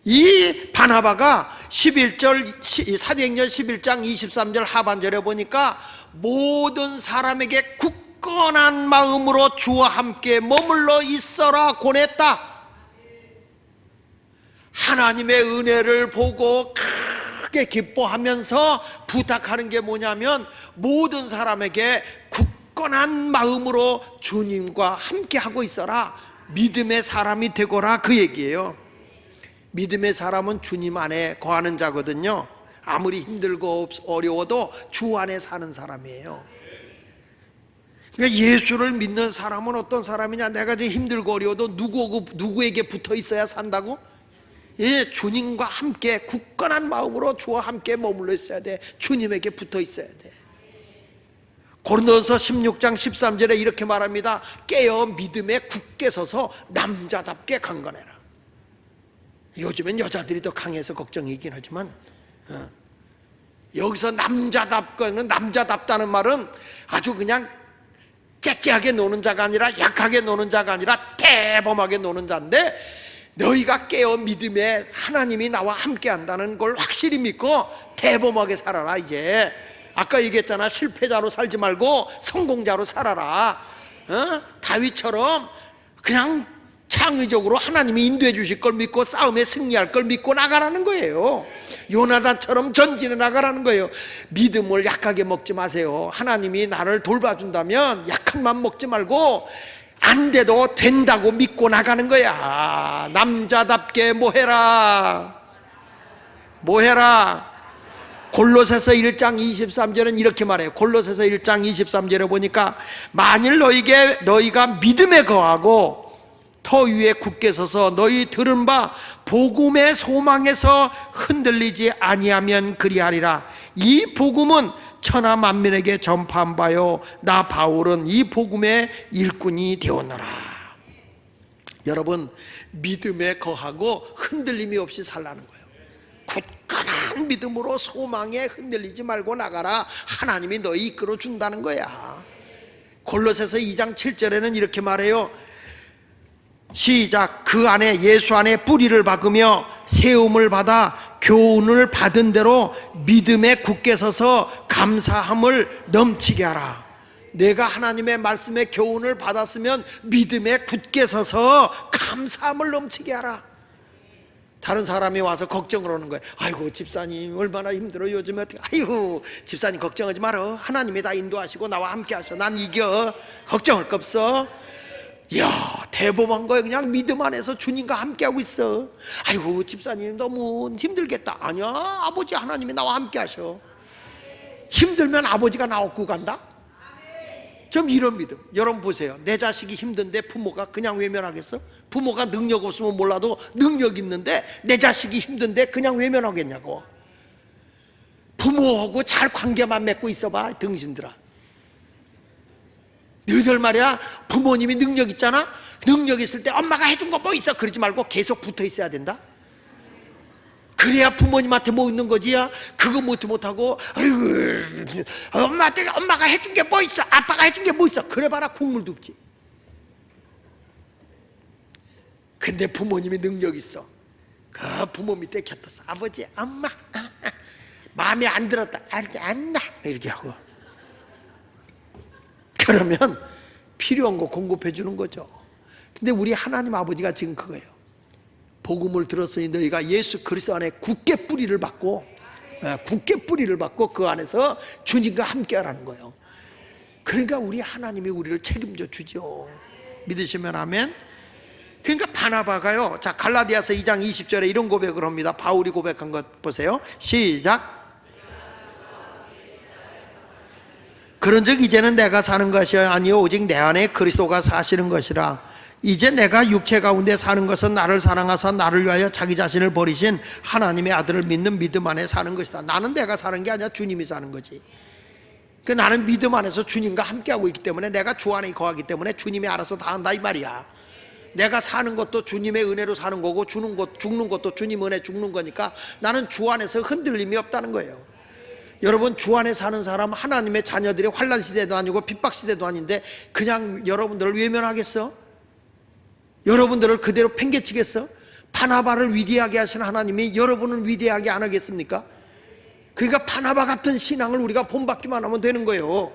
이 바나바가 11절 사도행전 11장 23절 하반절에 보니까 모든 사람에게 굳건한 마음으로 주와 함께 머물러 있어라 권했다. 하나님의 은혜를 보고 크게 기뻐하면서 부탁하는 게 뭐냐면 모든 사람에게 굳건한 마음으로 주님과 함께 하고 있어라. 믿음의 사람이 되거라, 그 얘기예요. 믿음의 사람은 주님 안에 거하는 자거든요. 아무리 힘들고 어려워도 주 안에 사는 사람이에요. 그러니까 예수를 믿는 사람은 어떤 사람이냐? 내가 지금 힘들고 어려워도 누구에게 붙어 있어야 산다고? 예, 주님과 함께 굳건한 마음으로 주와 함께 머물러 있어야 돼. 주님에게 붙어 있어야 돼. 고린도전서 16장 13절에 이렇게 말합니다. 깨어 믿음에 굳게 서서 남자답게 강건해라. 요즘엔 여자들이 더 강해서 걱정이긴 하지만 여기서 남자답다는 말은 아주 그냥 째째하게 노는 자가 아니라 약하게 노는 자가 아니라 대범하게 노는 자인데, 너희가 깨어 믿음에 하나님이 나와 함께 한다는 걸 확실히 믿고 대범하게 살아라. 이제 아까 얘기했잖아. 실패자로 살지 말고 성공자로 살아라. 다윗처럼 그냥 창의적으로 하나님이 인도해 주실 걸 믿고 싸움에 승리할 걸 믿고 나가라는 거예요. 요나단처럼 전진해 나가라는 거예요. 믿음을 약하게 먹지 마세요. 하나님이 나를 돌봐준다면 약한 맘 먹지 말고 안 돼도 된다고 믿고 나가는 거야. 남자답게 뭐해라. 골로새서 1장 23절은 이렇게 말해요. 골로새서 1장 23절에 보니까 만일 너희가 믿음에 거하고 터 위에 굳게 서서 너희 들은 바 복음의 소망에서 흔들리지 아니하면 그리하리라. 이 복음은 천하 만민에게 전파한 바요 나 바울은 이 복음의 일꾼이 되었노라. 여러분, 믿음에 거하고 흔들림이 없이 살라는 거예요. 굳건한 믿음으로 소망에 흔들리지 말고 나가라. 하나님이 너희 이끌어 준다는 거야. 골로새서 2장 7절에는 이렇게 말해요. 시작. 그 안에 예수 안에 뿌리를 박으며 세움을 받아 교훈을 받은 대로 믿음에 굳게 서서 감사함을 넘치게 하라. 내가 하나님의 말씀에 교훈을 받았으면 믿음에 굳게 서서 감사함을 넘치게 하라. 다른 사람이 와서 걱정을 하는 거예요. 아이고 집사님 얼마나 힘들어 요즘에 어떻게. 아이고 집사님 걱정하지 마라. 하나님이 다 인도하시고 나와 함께 하셔. 난 이겨. 걱정할 거 없어. 이야 대범한 거예요. 그냥 믿음 안에서 주님과 함께 하고 있어. 아이고 집사님 너무 힘들겠다. 아니야 아버지 하나님이 나와 함께 하셔. 힘들면 아버지가 나 업고 간다. 좀 이런 믿음. 여러분 보세요. 내 자식이 힘든데 부모가 그냥 외면하겠어? 부모가 능력 없으면 몰라도 능력 있는데 내 자식이 힘든데 그냥 외면하겠냐고. 부모하고 잘 관계만 맺고 있어봐 등신들아. 너희들 말이야 부모님이 능력 있잖아. 능력 있을 때 엄마가 해준 거 뭐 있어 그러지 말고 계속 붙어 있어야 된다. 그래야 부모님한테 뭐 있는 거지. 그거 못하고 아이고 엄마한테 엄마가 해준 게 뭐 있어 아빠가 해준 게 뭐 있어 그래봐라 국물도 없지. 근데 부모님이 능력 있어. 그 부모 밑에 곁들여서 아버지 엄마 마음에 안 들었다 안나 이렇게 하고 그러면 필요한 거 공급해 주는 거죠. 근데 우리 하나님 아버지가 지금 그거예요. 복음을 들었으니 너희가 예수 그리스도 안에 굳게 뿌리를 받고 그 안에서 주님과 함께 하라는 거예요. 그러니까 우리 하나님이 우리를 책임져 주죠. 믿으시면 아멘. 그러니까 바나바가요. 자 갈라디아서 2장 20절에 이런 고백을 합니다. 바울이 고백한 것 보세요. 시작. 그런즉 이제는 내가 사는 것이 아니요 오직 내 안에 그리스도가 사시는 것이라. 이제 내가 육체 가운데 사는 것은 나를 사랑하사 나를 위하여 자기 자신을 버리신 하나님의 아들을 믿는 믿음 안에 사는 것이다. 나는 내가 사는 게 아니라 주님이 사는 거지. 그 나는 믿음 안에서 주님과 함께하고 있기 때문에 내가 주 안에 거하기 때문에 주님이 알아서 다 한다 이 말이야. 내가 사는 것도 주님의 은혜로 사는 거고 죽는 것도 주님 은혜 죽는 거니까 나는 주 안에서 흔들림이 없다는 거예요. 여러분 주 안에 사는 사람 하나님의 자녀들이 환난 시대도 아니고 핍박 시대도 아닌데 그냥 여러분들을 외면하겠어? 여러분들을 그대로 팽개치겠어? 바나바를 위대하게 하신 하나님이 여러분을 위대하게 안 하겠습니까? 그러니까 바나바 같은 신앙을 우리가 본받기만 하면 되는 거예요.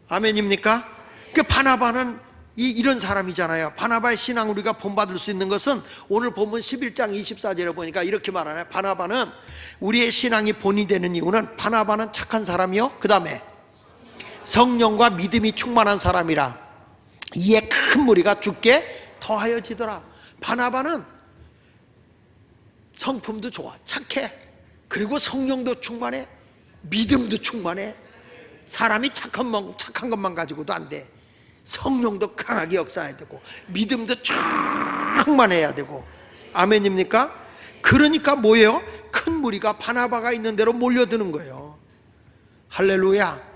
아멘입니까? 그 바나바는 이런 사람이잖아요. 바나바의 신앙을 우리가 본받을 수 있는 것은 오늘 본문 11장 24절에 보니까 이렇게 말하네요. 바나바는 우리의 신앙이 본이 되는 이유는 바나바는 착한 사람이요 그 다음에 성령과 믿음이 충만한 사람이라 이에 큰 무리가 죽게 더하여지더라. 바나바는 성품도 좋아 착해. 그리고 성령도 충만해. 믿음도 충만해. 사람이 착한 것만 가지고도 안 돼. 성령도 강하게 역사해야 되고 믿음도 충만해야 되고. 아멘입니까? 그러니까 뭐예요? 큰 무리가 바나바가 있는 대로 몰려드는 거예요. 할렐루야.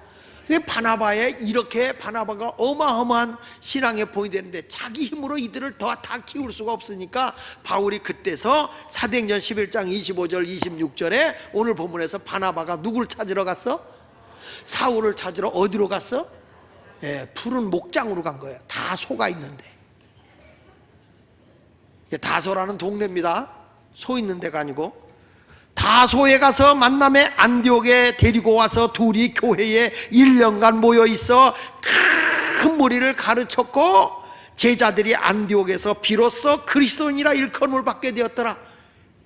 바나바가 어마어마한 신앙의 본이 되는데 자기 힘으로 이들을 다 키울 수가 없으니까 바울이 그때서 사도행전 11장 25절 26절에 오늘 본문에서 바나바가 누구를 찾으러 갔어? 사울을 찾으러 어디로 갔어? 푸른 목장으로 간 거예요. 다소가 있는데. 다소라는 동네입니다. 소 있는 데가 아니고. 다소에 가서 만남에 안디옥에 데리고 와서 둘이 교회에 1년간 모여 있어 큰 무리를 가르쳤고 제자들이 안디옥에서 비로소 그리스도인이라 일컬음을 받게 되었더라.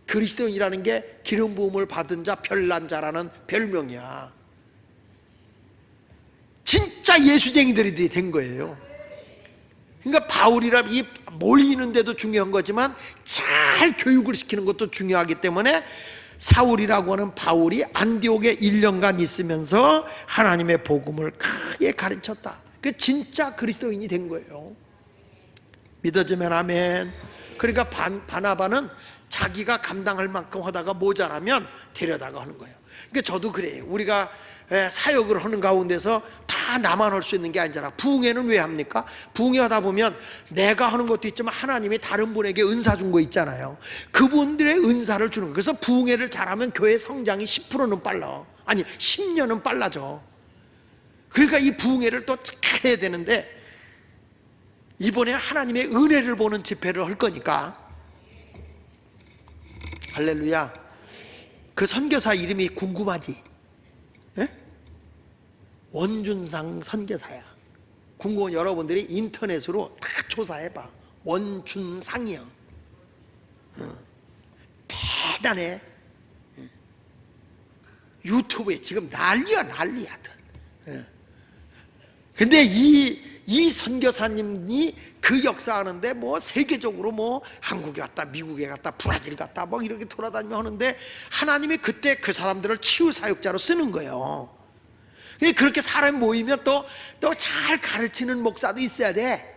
그리스도인이라는 게 기름 부음을 받은 자 별난 자라는 별명이야. 진짜 예수쟁이들이 된 거예요. 그러니까 바울이라 이 몰리는데도 중요한 거지만 잘 교육을 시키는 것도 중요하기 때문에 사울이라고 하는 바울이 안디옥에 1년간 있으면서 하나님의 복음을 크게 가르쳤다. 그 진짜 그리스도인이 된 거예요. 믿어지면 아멘. 그러니까 바나바는 자기가 감당할 만큼 하다가 모자라면 데려다가 하는 거예요. 그러니까 저도 그래요. 우리가 사역을 하는 가운데서 다 나만 할 수 있는 게 아니잖아. 부흥회는 왜 합니까? 부흥회 하다 보면 내가 하는 것도 있지만 하나님이 다른 분에게 은사 준 거 있잖아요. 그분들의 은사를 주는 거예요. 그래서 부흥회를 잘하면 교회 성장이 10%는 빨라. 아니 10년은 빨라져. 그러니까 이 부흥회를 또 잘 해야 되는데, 이번에 하나님의 은혜를 보는 집회를 할 거니까, 할렐루야. 그 선교사 이름이 궁금하지? 예? 원준상 선교사야. 궁금한 여러분들이 인터넷으로 다 조사해봐. 원준상이야. 대단해. 유튜브에 지금 난리야. 근데 이 선교사님이 그 역사하는데 뭐 세계적으로 뭐 한국에 갔다 미국에 갔다 브라질 갔다 뭐 이렇게 돌아다니며 하는데, 하나님이 그때 그 사람들을 치유 사역자로 쓰는 거예요. 그렇게 사람이 모이면 또 잘 가르치는 목사도 있어야 돼.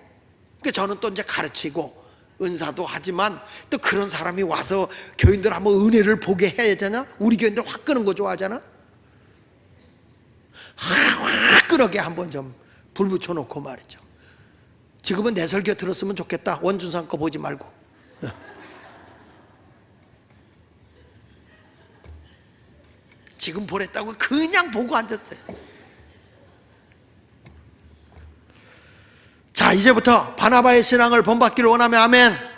그러니까 저는 또 이제 가르치고 은사도 하지만 또 그런 사람이 와서 교인들 한번 은혜를 보게 해야 되잖아. 우리 교인들 확 끄는 거 좋아하잖아. 확 끄게 한번 좀 불 붙여놓고 말이죠. 지금은 내 설교 들었으면 좋겠다. 원준상 거 보지 말고. 지금 보냈다고 그냥 보고 앉았어요. 자, 이제부터 바나바의 신앙을 본받기를 원하면 아멘.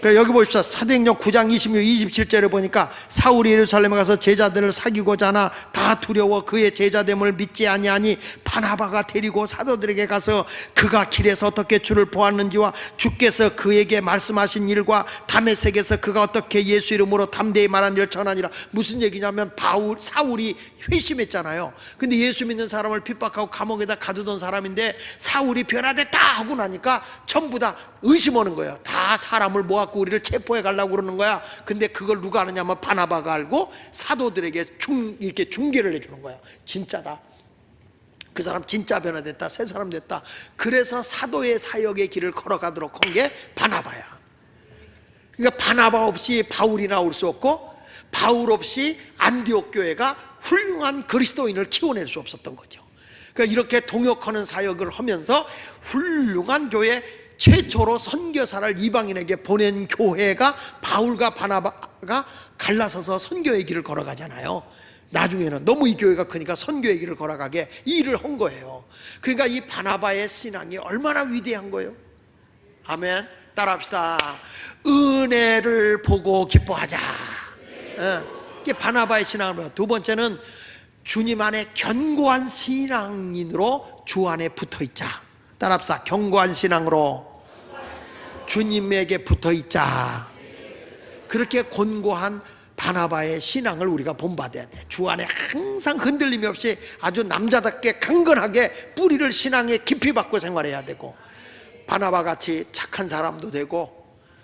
그래, 여기 보십시오. 사도행전 9장 26, 27절에 보니까 사울이 예루살렘에 가서 제자들을 사귀고자 하나 다 두려워 그의 제자됨을 믿지 아니하니 바나바가 데리고 사도들에게 가서 그가 길에서 어떻게 주를 보았는지와 주께서 그에게 말씀하신 일과 다메섹에서 그가 어떻게 예수 이름으로 담대히 말한 일을 전하니라. 무슨 얘기냐면 사울이 회심했잖아요. 근데 예수 믿는 사람을 핍박하고 감옥에다 가두던 사람인데 사울이 변화됐다 하고 나니까 전부 다 의심하는 거예요. 다 사람을 모아 우리를 체포해 가려고 그러는 거야. 근데 그걸 누가 아느냐면 바나바가 알고 사도들에게 이렇게 중계를 해주는 거야. 진짜다, 그 사람 진짜 변화됐다, 새 사람 됐다. 그래서 사도의 사역의 길을 걸어가도록 한 게 바나바야. 그러니까 바나바 없이 바울이 나올 수 없고, 바울 없이 안디옥 교회가 훌륭한 그리스도인을 키워낼 수 없었던 거죠. 그러니까 이렇게 동역하는 사역을 하면서 훌륭한 교회, 최초로 선교사를 이방인에게 보낸 교회가 바울과 바나바가 갈라서서 선교의 길을 걸어가잖아요. 나중에는 너무 이 교회가 크니까 선교의 길을 걸어가게 이 일을 한 거예요. 그러니까 이 바나바의 신앙이 얼마나 위대한 거예요. 아멘. 따라합시다. 은혜를 보고 기뻐하자. 이게 바나바의 신앙을 봐요. 두 번째는 주님 안에 견고한 신앙인으로 주 안에 붙어있자. 따라합시다. 견고한 신앙으로 주님에게 붙어있자. 그렇게 견고한 바나바의 신앙을 우리가 본받아야 돼. 주 안에 항상 흔들림이 없이 아주 남자답게 강건하게 뿌리를 신앙에 깊이 박고 생활해야 되고, 바나바같이 착한 사람도 되고,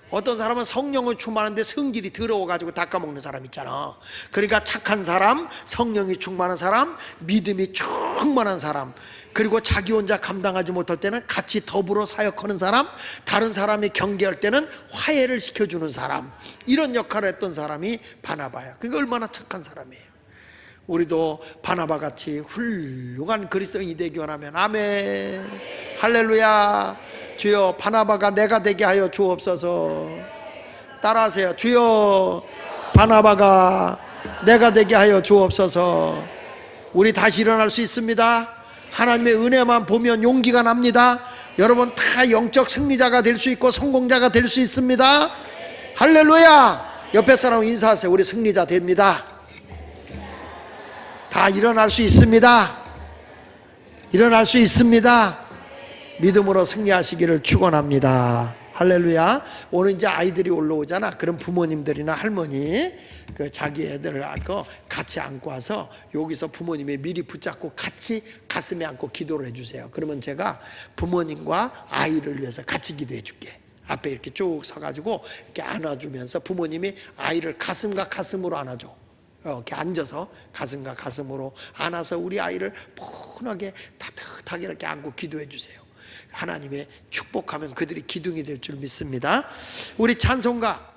어떤 사람은 성령을 충만한데 성질이 더러워가지고 닦아먹는 사람 있잖아. 그러니까 착한 사람, 성령이 충만한 사람, 믿음이 충만한 사람, 그리고 자기 혼자 감당하지 못할 때는 같이 더불어 사역하는 사람, 다른 사람이 경계할 때는 화해를 시켜주는 사람, 이런 역할을 했던 사람이 바나바야. 그러니까 얼마나 착한 사람이에요. 우리도 바나바같이 훌륭한 그리스도인이 되기 원하면 아멘. 할렐루야. 주여, 바나바가 내가 되게 하여 주옵소서. 따라하세요. 주여, 바나바가 내가 되게 하여 주옵소서. 우리 다시 일어날 수 있습니다. 하나님의 은혜만 보면 용기가 납니다. 여러분 다 영적 승리자가 될 수 있고 성공자가 될 수 있습니다. 할렐루야. 옆에 사람 인사하세요. 우리 승리자 됩니다. 다 일어날 수 있습니다. 일어날 수 있습니다. 믿음으로 승리하시기를 축원합니다. 할렐루야. 오늘 이제 아이들이 올라오잖아. 그럼 부모님들이나 할머니 그 자기 애들을 같이 안고 와서 여기서 부모님이 미리 붙잡고 같이 가슴에 안고 기도를 해주세요. 그러면 제가 부모님과 아이를 위해서 같이 기도해 줄게. 앞에 이렇게 쭉 서가지고 이렇게 안아주면서 부모님이 아이를 가슴과 가슴으로 안아줘. 이렇게 앉아서 가슴과 가슴으로 안아서 우리 아이를 푸근하게 따뜻하게 이렇게 안고 기도해 주세요. 하나님의 축복하면 그들이 기둥이 될 줄 믿습니다. 우리 찬송가